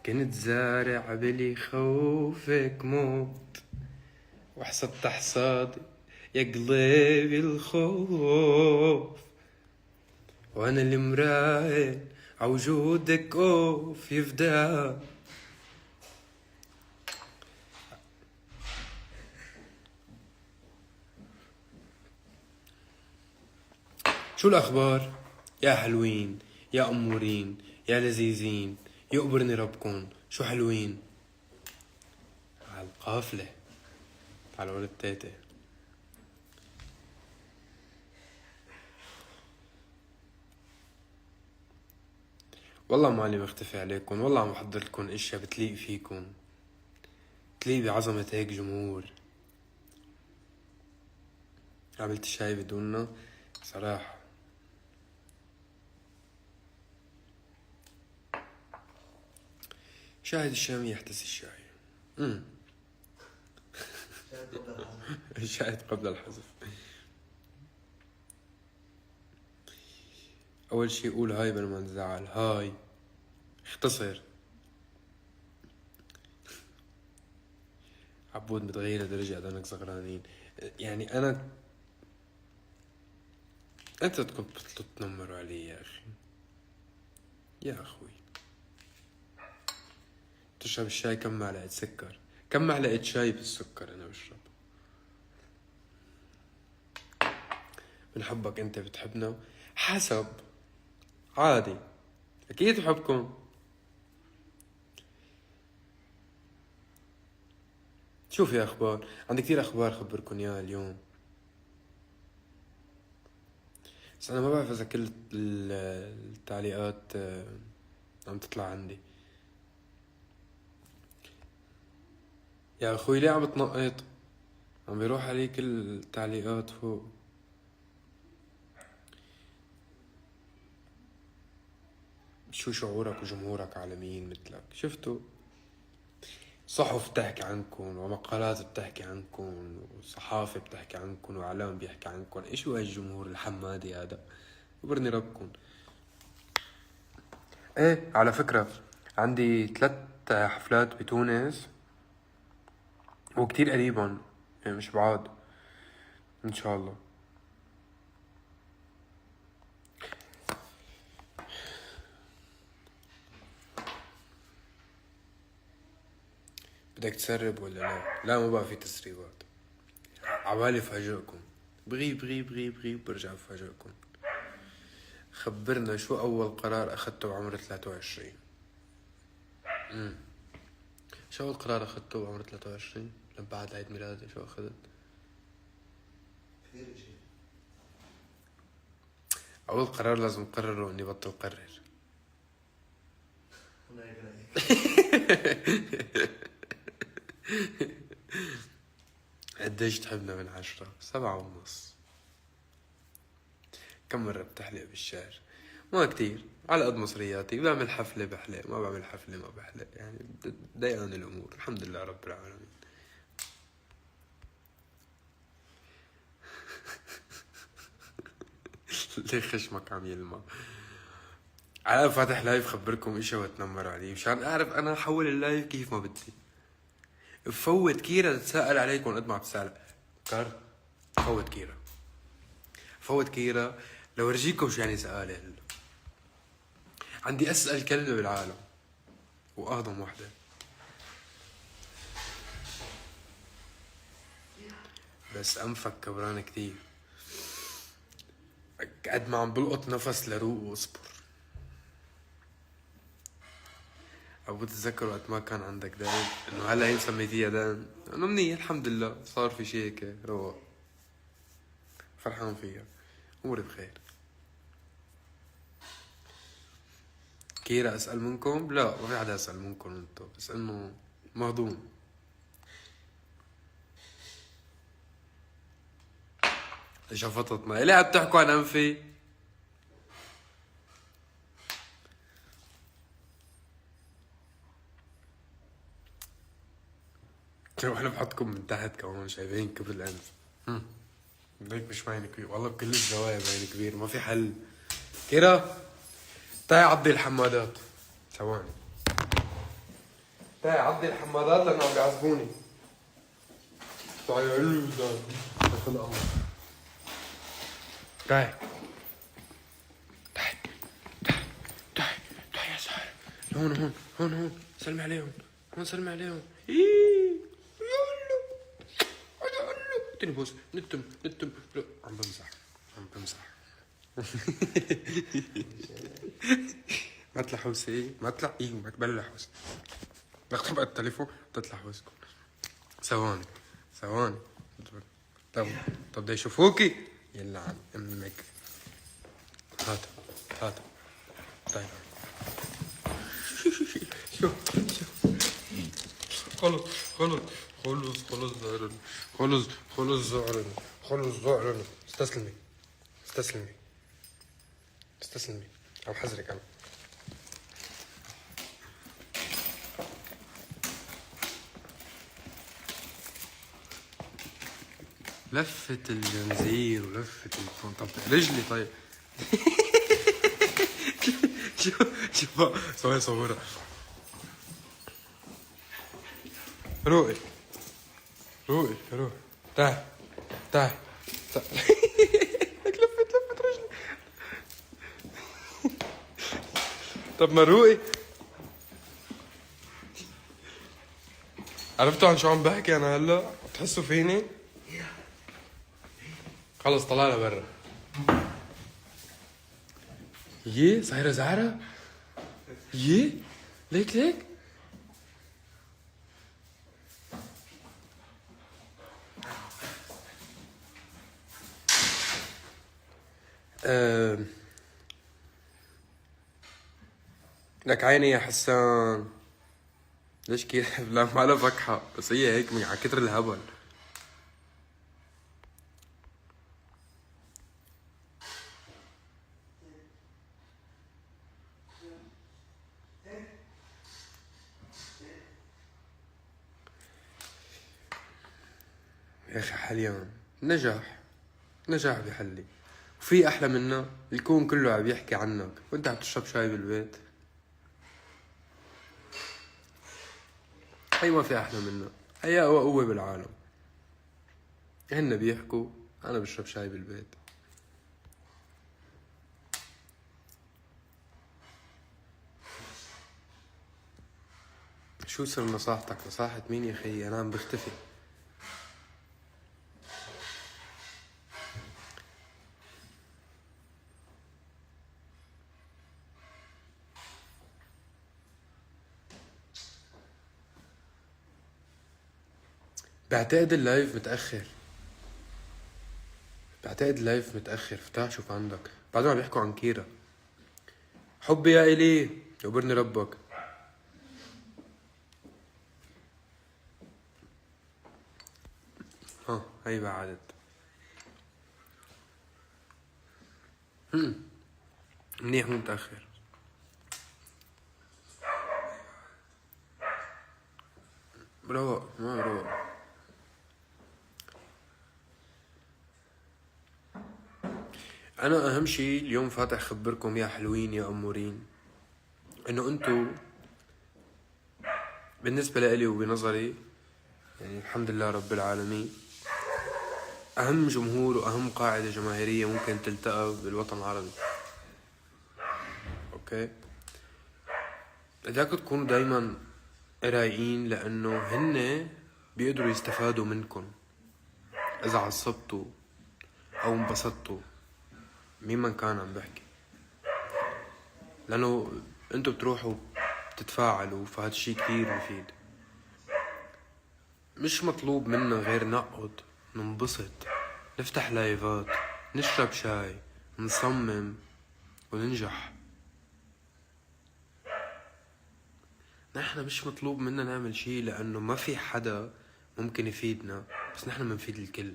كنت زارع بلي خوفك موت، وحصدت حصادي يا قلبي الخوف، وانا اللي مراهن عوجودك اوف يفدى. شو الاخبار يا حلوين يا امورين يا لذيذين؟ يقبرني ربكن شو حلوين على القافله على ولد تيتي. والله مالي مختفي عليكم، والله عم بحضر لكم اشياء بتليق فيكم، بتليق بعظمة هيك جمهور. عملت شاي بدوننا صراحة. شاهد الشامي يحتسي الشاي. شاهد قبل الحذف. أول شي قول هاي بلا ما تزعل. هاي اختصر. عبود متغيرة درجة أذانك صغرانين. يعني أنا أنت كنت بتتنمروا علي يا أخي. يا أخوي تشرب الشاي كم معلقة سكر؟ كم معلقة شاي بالسكر أنا بشرب؟ بنحبك أنت بتحبنا حسب عادي، أكيد بحبكم. شو في أخبار؟ عندي كتير أخبار خبركم إياها اليوم، بس أنا ما بعرف إذا كل التعليقات عم تطلع عندي. يا أخوي ليه عم بتنقط؟ عم بيروح علي كل التعليقات فوق. شو شعورك وجمهورك عالميين مثلك؟ شفتوا صحف بتحكي عنكم ومقالات بتحكي عنكم وصحافة بتحكي عنكم وإعلام بيحكي عنكم. إيش هو الجمهور الحمادي هذا؟ يبرني ربكم. إيه على فكرة عندي 3 حفلات بتونس وكتير قريبا، يعني مش بعاد إن شاء الله. بدك تسرب ولا لا؟ لا ما بقى في تسريبات. عبالي فاجئكم. بغيب برجع بفاجئكم. خبرنا شو أول قرار أخذته بعمر 23؟ شو أول قرار أخذته بعمر 23 لما بعد عيد ميلادي؟ شو أخذت؟ كثير شيء. أول قرار لازم أقرره إني بطل قرر. قديش تحبنا من 10؟ 7.5. كم مرة بتحلق بالشهر؟ ما كتير، على قد مصرياتي. بعمل حفلة بحلق، ما بعمل حفلة ما بحلق، يعني ضيقان الأمور الحمد لله رب العالمين. ليه خشمك عم يلمع؟ على فاتح لايف خبركم اشي واتنمر عليه مشان اعرف انا احول اللايف كيف ما بدي. فوت كيرا تتساءل عليكم قد ما عم تسأل كار. فوت كيرا لورجيكم شو يعني سؤالي هلا. عندي اسأل كلمة بالعالم واهضم وحدة. بس انفك كبران كتير. قد ما عم بلقط نفس لروق واصبر. أو بتتذكر وقت ما كان عندك دقن إنه هلا هي سميتيها دقن؟ إنه منيح الحمد لله، صار في شي هيك رواق، فرحان فيها، أموري بخير. كيرا أسأل منكم؟ لا ما في حدا أسأل منكم انتو، بس إنه مهضوم. شفطتنا ليه عم تحكوا عن أنفي؟ شوف أنا بحطكم من تحت كمان شايفين كبر الأنف. هيك مش باين كبير والله، بكل الزوايا باين كبير، ما في حل. كيرا تعي عضي الحمادات ثواني. تعي عدي الحمادات لانه عم بيعذبوني. تعي علو دخل الله. تعي تعي تعي تعي تعي يا سهر. هون هون هون هون سلمي عليهم. هون سلمي عليهم. اديني بوس. نتم عم بمزح عم بمزح. ما تلحوسي ما تلحقي ما تبلع حوس. بقطع بقى التليفون تطلع حوسكم. ثواني طب بده يشوفوكي. يلا عن امك. هات طيب. شوف خلص زعرن. استسلمي عم حذرك انا. لفة الجنزير ولفة الفون. طب رجلي طيب. شوف سوي صورة. روقي تعال لفت رجلي. طب ما روقي. عرفتوا عن شو عم بحكي انا هلا؟ تحسوا فيني؟ خلص طلعنا برا. صايرة زعرة؟ ليك لك عيني يا حسان. ليش كيف؟ لا ما لها فكحة بس هي هيك من على كتر الهبل. يا اخي حاليا نجاح بحلي. وفي احلى منه؟ الكون كله عم يحكي عنك وانت عم تشرب شاي بالبيت. هي ما في احلى منه. هي اقوى قوة بالعالم. هن بيحكوا انا بشرب شاي بالبيت. شو سر نصاحتك؟ نصاحة مين يا خيي؟ انا عم بختفي. بعتقد اللايف متأخر. فتح شوف عندك. بعدين عم يحكوا عن كيرا. حبي يا إلي يقبرني ربك. هي بعدت. منيح مو متأخر. روق ما روق. انا اهم شي اليوم فاتح خبركم يا حلوين يا امورين انه انتو بالنسبة لإلي وبنظري يعني الحمد لله رب العالمين اهم جمهور واهم قاعدة جماهيرية ممكن تلتقى بالوطن العربي. اوكي بدكم تكونوا دايما رايقين لانه هن بيقدروا يستفادوا منكم اذا عصبتوا او انبسطتوا. مين من كان عم بحكي لانه انتوا بتروحوا بتتفاعلوا فهذا الشي كثير مفيد. مش مطلوب منا غير نقعد ننبسط نفتح لايفات نشرب شاي نصمم وننجح. نحن مش مطلوب منا نعمل شي لانه ما في حدا ممكن يفيدنا بس نحن منفيد الكل.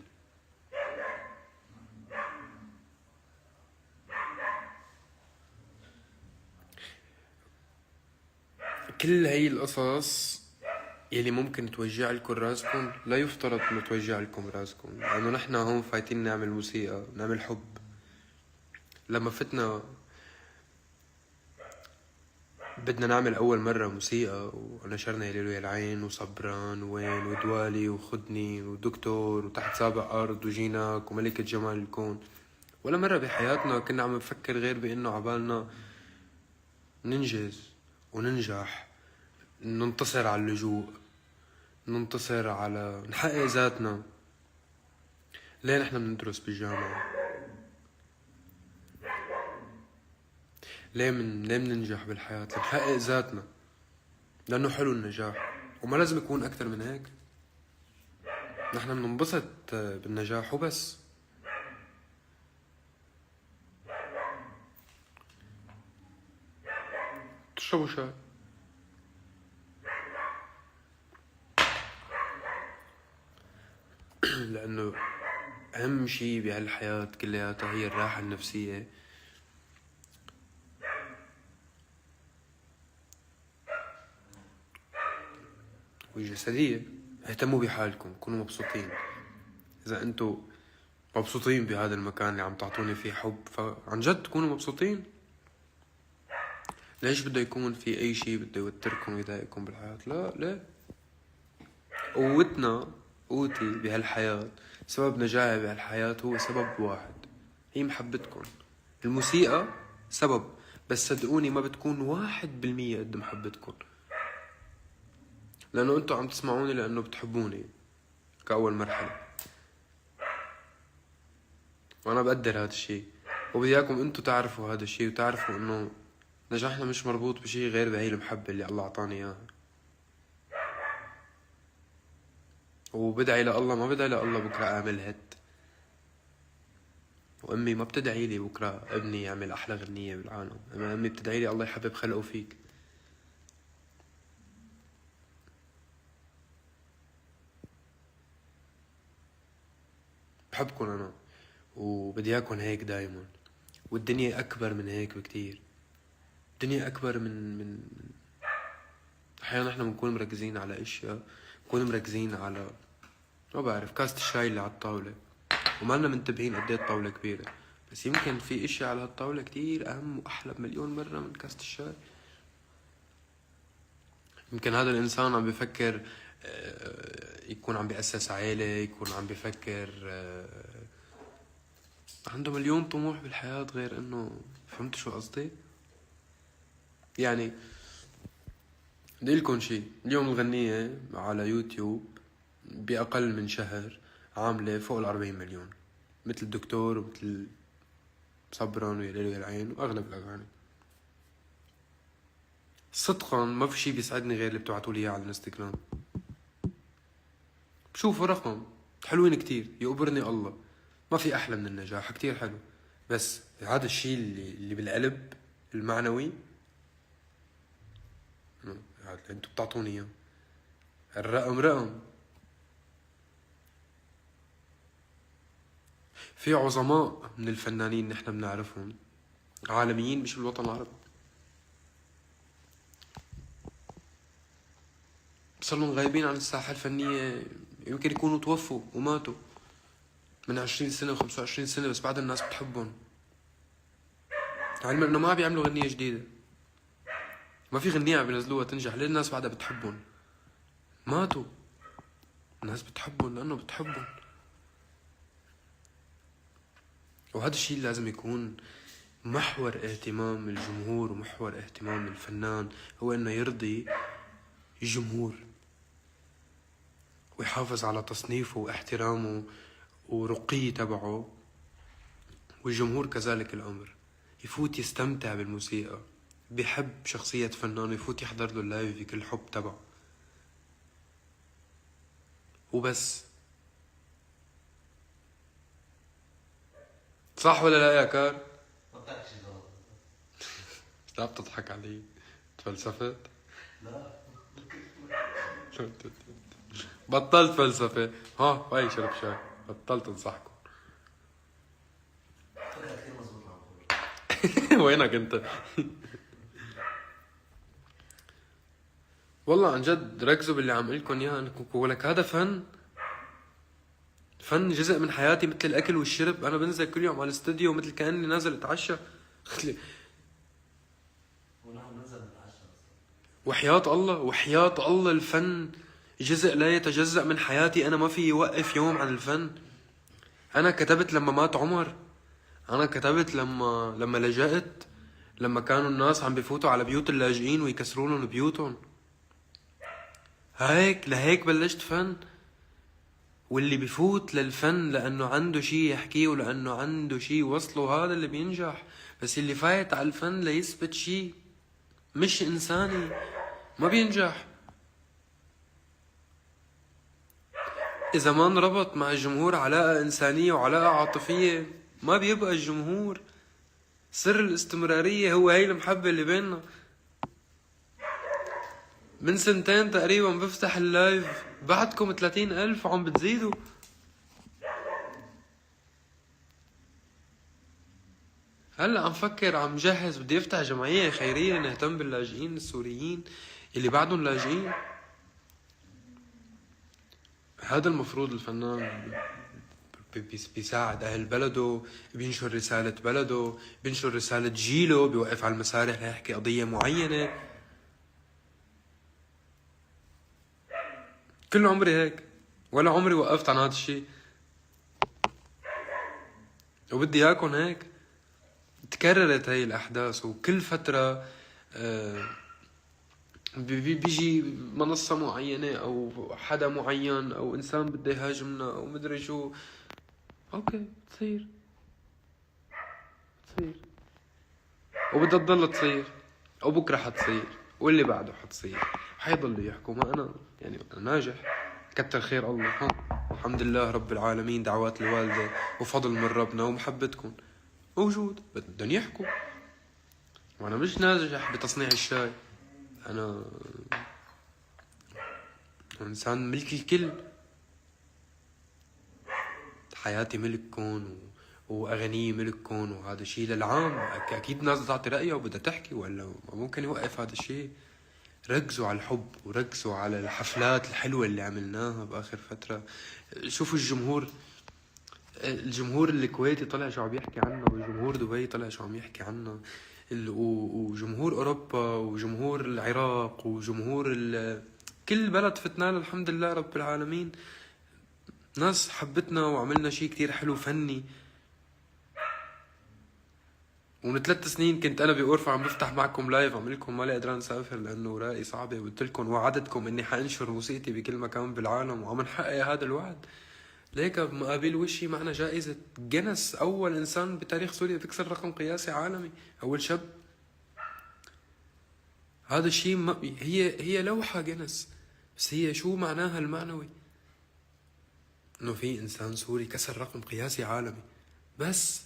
كل هاي القصص يلي ممكن توجع لكم راسكم لا يفترض انه توجع لكم راسكم لانه نحن هون فايتين نعمل موسيقى نعمل حب. لما فتنا بدنا نعمل أول مرة موسيقى ونشرنا يا ليلو يا العين وصبران وين ودوالي وخدني ودكتور وتحت سابع أرض وجيناك وملكة جمال الكون. ولا مرة بحياتنا كنا عم نفكر غير بأنه عبالنا ننجز وننجح، ننتصر على اللجوء، ننتصر على نحقق ذاتنا. ليه نحن بندرس بالجامعة؟ ليه مننجح بالحياة؟ لنحقق ذاتنا، لأنه حلو النجاح وما لازم يكون أكتر من هيك. نحن بننبسط بالنجاح وبس. تشربوا شاي؟ لأنه أهم شي بهالحياة كلياتها هي الراحة النفسية والجسدية. اهتموا بحالكم، كونوا مبسوطين. إذا أنتوا مبسوطين بهذا المكان اللي عم تعطوني فيه حب، فعن جد تكونوا مبسوطين. ليش بده يكون في أي شي بده يوتركم ويضايقكم بالحياة؟ لا ليه؟ قوتي بهالحياة، سبب نجاحي بهالحياة هو سبب واحد، هي محبتكم. الموسيقى سبب، بس صدقوني ما بتكون 1% قد محبتكم. لأنه أنتوا عم تسمعوني لأنه بتحبوني كأول مرحلة، وأنا بقدر هذا الشيء، وبدي إياكم أنتوا تعرفوا هذا الشيء وتعرفوا إنه نجاحنا مش مربوط بشيء غير بهي المحبة اللي الله أعطاني إياها. وبدعي لله، ما بدعي لله بكرة أعمل هيت، وأمي ما بتدعي لي بكرة ابني يعمل أحلى غنية بالعالم، أما أمي بتدعي لي الله يحبب خلقه فيك. بحبكن أنا وبدي إياكن هيك دايما. والدنيا أكبر من هيك بكتير. الدنيا أكبر من أحيانا إحنا بنكون مركزين على أشياء، بنكون مركزين على ما بعرف كاسة الشاي اللي على الطاولة، وما لنا منتبهين قد ايه الطاولة كبيرة. بس يمكن في اشياء على هالطاولة كتير أهم وأحلى بمليون مرة من كاسة الشاي. يمكن هذا الإنسان عم بفكر يكون عم بيأسس عائلة، يكون عم بفكر عنده مليون طموح بالحياة غير إنه. فهمت شو قصدي؟ يعني بدي لكم شي، اليوم الغنية على يوتيوب بأقل من شهر عاملة فوق 40 مليون، مثل الدكتور ومثل صبران ويا ليل ويا العين وأغلب الأغاني. صدقا ما في شي بيسعدني غير اللي بتبعتولي إياه على الانستغرام. بشوفوا رقم حلوين كتير، يقبرني الله. ما في أحلى من النجاح، كتير حلو، بس هذا الشي اللي بالقلب المعنوي هذا اللي انتوا بتعطوني اياه. الرقم رقم. في عظماء من الفنانين نحن بنعرفهم عالميين مش بالوطن العربي، صاروا غايبين عن الساحة الفنية، يمكن يكونوا توفوا وماتوا من 20 سنة و25 سنة، بس بعد الناس بتحبهم، علما انه ما بيعملوا غنية جديدة، ما في غنية عم بينزلوها تنجح. ليه الناس بعدها بتحبهم؟ ماتوا، الناس بتحبهم لأنه بتحبهم. وهذا الشيء لازم يكون محور اهتمام الجمهور ومحور اهتمام الفنان، هو انه يرضي الجمهور ويحافظ على تصنيفه واحترامه ورقي تبعه، والجمهور كذلك الأمر. يفوت يستمتع بالموسيقى، بيحب شخصية فنان، يفوت يحضر له اللايف بكل حب تبعه وبس. صح ولا لا يا كار؟ لا بتضحك علي، تفلسفت؟ لا بطلت فلسفة. ها هاي شرب شاي، بطلت انصحكم. وينك انت؟ والله عن جد ركزوا باللي عم قلكن اياه، ولك هذا فن. فن جزء من حياتي مثل الاكل والشرب. انا بنزل كل يوم على الاستوديو مثل كاني نازل اتعشى. ونحن ننزل نتعشى وحياة الله، وحياة الله الفن جزء لا يتجزأ من حياتي. أنا ما في يوقف يوم عن الفن. أنا كتبت لما مات عمر، أنا كتبت لما لجأت، لما كانوا الناس عم بفوتوا على بيوت اللاجئين ويكسروا لهم بيوتهم. لهيك بلشت فن. واللي بفوت للفن لأنه عنده شي يحكيه ولأنه عنده شي وصله، هذا اللي بينجح. بس اللي فايت على الفن ليثبت شي مش إنساني ما بينجح. إذا ما انربط مع الجمهور علاقة إنسانية وعلاقة عاطفية ما بيبقى الجمهور. سر الاستمرارية هو هي المحبة اللي بيننا. من سنتين تقريبا بفتح اللايف بعدكم 30,000 وعم بتزيدوا. هلا عم فكر، عم جهز، بدي افتح جمعية خيرية نهتم باللاجئين السوريين اللي بعدهم لاجئين. هذا المفروض الفنان بيساعد أهل بلده، بينشر رسالة بلده، بينشر رسالة جيله، بيوقف على المسارح ليحكي قضية معينة. كل عمري هيك، ولا عمري وقفت عن هذا الشيء، وبدي اياكم هيك. تكررت هاي الأحداث وكل فترة بيجي منصة معينة أو حدا معين أو إنسان بده يهاجمنا أو مدري شو. أوكي، تصير وبدها تضل تصير، وبكرة حتصير، واللي بعده حتصير، حيضلوا يحكوا. ما أنا يعني أنا ناجح، كتر خير الله. الحمد لله رب العالمين، دعوات الوالدة وفضل من ربنا ومحبتكم موجود. بدهم يحكوا، وأنا مش ناجح بتصنيع الشاي. أنا إنسان ملك الكل، حياتي ملككم وأغنية ملككم، وهذا الشيء للعام. أكيد ناس تعطي رأيها وبدها تحكي، ولا ممكن يوقف هذا الشيء. ركزوا على الحب وركزوا على الحفلات الحلوة اللي عملناها بآخر فترة. شوفوا الجمهور الكويتي طلع شو عم يحكي عنا، وجمهور دبي طلع شو عم يحكي عنا، وجمهور أوروبا وجمهور العراق وجمهور كل بلد فتنا له الحمد لله رب العالمين. ناس حبتنا وعملنا شيء كتير حلو فني. ومن 3 سنين كنت انا بأورفا عم بفتح معكم لايف، عم لكم مالي قدران اسافر لانه اوراقي صعبه، وقلت لكم وعدتكم اني حانشر موسيقتي بكل مكان بالعالم، وعم نحقق هذا الوعد. ليك بمقابل وشي معنا جائزه جينيس، اول انسان بتاريخ سوريا تكسر رقم قياسي عالمي، اول شاب. هذا الشيء هي لوحه جينيس، بس هي شو معناها المعنوي؟ انه في انسان سوري كسر رقم قياسي عالمي. بس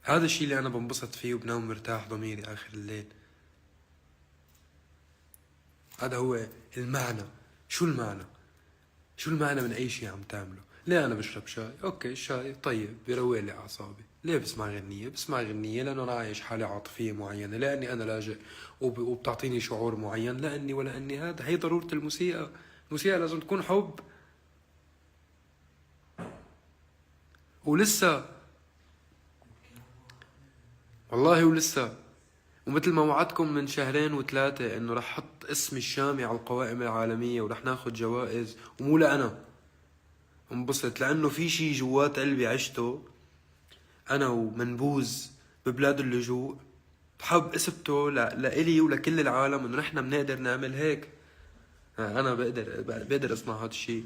هذا الشيء اللي انا بنبسط فيه وبنام مرتاح ضميري اخر الليل. هذا هو المعنى. شو المعنى؟ شو المعنى من اي شيء عم تعمله؟ ليه انا بشرب شاي؟ اوكي الشاي طيب بيروق لي اعصابي. ليه بسمع غنية؟ بسمع غنية لانه انا عايش حالة عاطفية معينة، لاني انا لاجئ وبتعطيني شعور معين، لاني ولا اني. هي ضرورة الموسيقى. الموسيقى لازم تكون حب. ولسه والله ولسه. ومثل ما وعدتكم من 2 و3 انه رح حط اسم الشامي على القوائم العالمية ورح ناخد جوائز، ومو لأنا انبسط، لأنه في شي جوات قلبي عشته أنا ومنبوذ ببلاد اللجوء، بحب اثبته لإلي ولكل العالم انه نحن بنقدر نعمل هيك. أنا بقدر أصنع هذا الشي.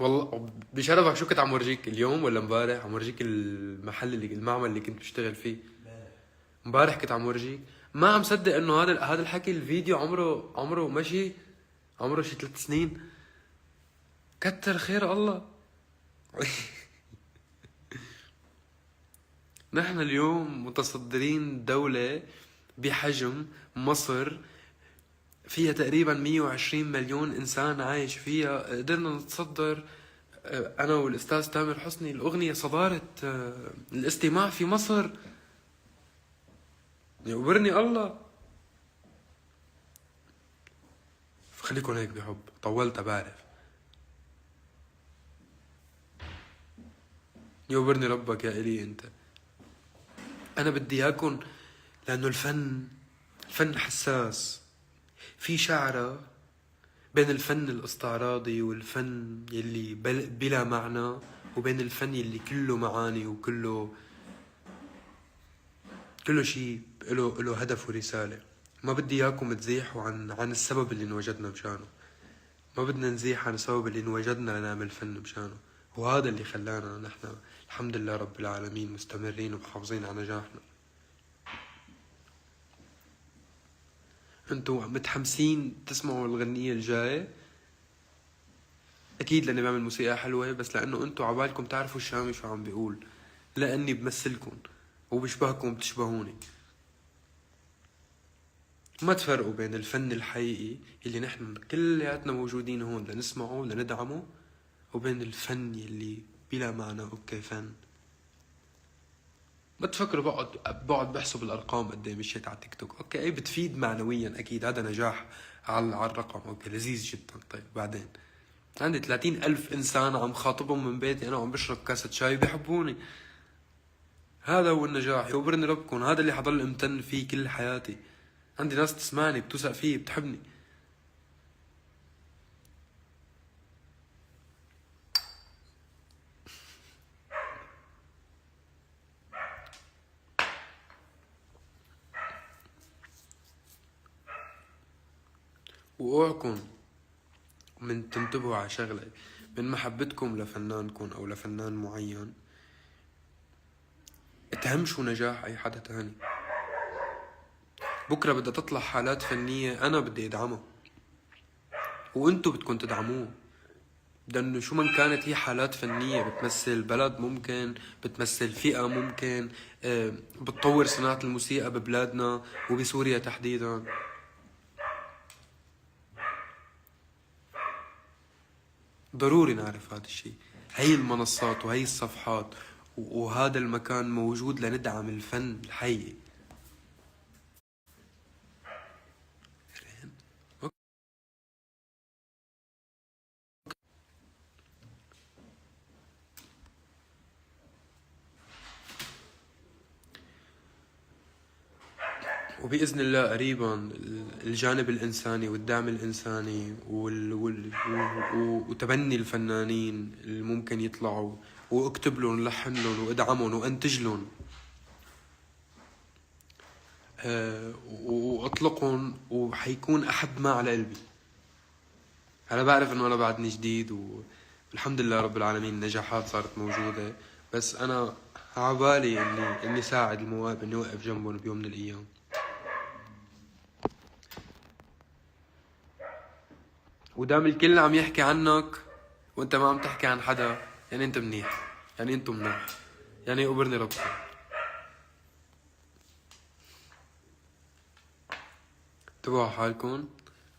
والله بشرفك، شو كنت عم ورجيك اليوم ولا امبارح؟ عم ورجيك المعمل اللي كنت بشتغل فيه. امبارح كنت عم ورجيك. ما عم صدق انه هذا الحكي، الفيديو عمره ماشي، عمره شي 3 سنين. كتر خير الله. نحن اليوم متصدرين دولة بحجم مصر، فيها تقريبا 120 مليون انسان عايش فيها. قدرنا نتصدر انا والاستاذ تامر حسني الاغنية صدارة الاستماع في مصر. يقبرني الله. خليكن هيك بحب. طولت بعرف. يقبرني ربك يا إلي انت. انا بدي اياكن، لانه الفن فن حساس، في شعرة بين الفن الاستعراضي والفن يلي بلا معنى، وبين الفن يلي كله معاني وكله شيء له هدف ورسالة. ما بدي اياكم تزيحوا عن السبب اللي انوجدنا مشانه. ما بدنا نزيح عن السبب اللي انوجدنا لنعمل فن مشانه، وهذا اللي خلانا نحن الحمد لله رب العالمين مستمرين ومحافظين على نجاحنا. انتوا متحمسين تسمعوا الغنية الجاية؟ اكيد لاني بعمل موسيقى حلوة، بس لانه انتوا عبالكم تعرفوا الشامي شو عم بيقول، لاني بمثلكم وبشبهكم وبتشبهوني. ما تفرقوا بين الفن الحقيقي اللي نحن كلياتنا موجودين هون لنسمعه ولندعمه، وبين الفن اللي بلا معنى. اوكي فن، ما تفكروا بقعد بحسب الارقام قد ايه مشيت على تيك توك. اوكي بتفيد معنويا اكيد، هذا نجاح على الرقم. اوكي لذيذ جدا. طيب بعدين عندي 30,000 انسان عم خاطبهم من بيتي انا وعم بشرب كاسة شاي بيحبوني. هذا هو النجاح، يوبرني ربكم. هذا اللي حضل امتن فيه كل حياتي. عندي ناس تسمعني، بتوثق فيه، بتحبني. واوعكم من تنتبهوا على شغلة، من محبتكم لفنانكم او لفنان معين تهمشوا نجاح اي حدا تاني. بكرة بدها تطلع حالات فنية انا بدي ادعمها، وانتو بدكم تدعموه. لانه شو من كانت هي حالات فنية بتمثل بلد، ممكن بتمثل فئة، ممكن بتطور صناعة الموسيقى ببلادنا وبسوريا تحديدا. ضروري نعرف هذا الشيء. هي المنصات وهي الصفحات وهذا المكان موجود لندعم الفن الحي. وبإذن الله قريبا الجانب الإنساني والدعم الإنساني وتبني الفنانين اللي ممكن يطلعوا، واكتب لهم ولحن لهم وادعمهم وانتج لهم واطلقهم، وحيكون احب ما على قلبي. انا بعرف انه انا بعدني جديد والحمد لله رب العالمين النجاحات صارت موجودة، بس انا عبالي اني ساعد المواهب، اني اوقف جنبهم بيوم من الايام. ودام الكل عم يحكي عنك وانت ما عم تحكي عن حدا، يعني انت منيح، يعني انتم منيح، يعني يقبرني ربكم. انتبهوا حالكم،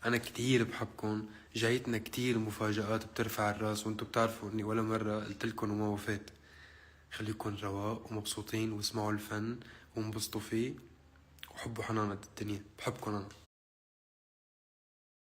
انا كتير بحبكم. جايتنا كتير مفاجآت بترفع الراس، وانتم بتعرفوا اني ولا مرة قلتلكن وما وفيت. خليكن رواق ومبسوطين واسمعوا الفن وانبسطوا فيه وحبوا حنان قد الدنيا. بحبكن انا.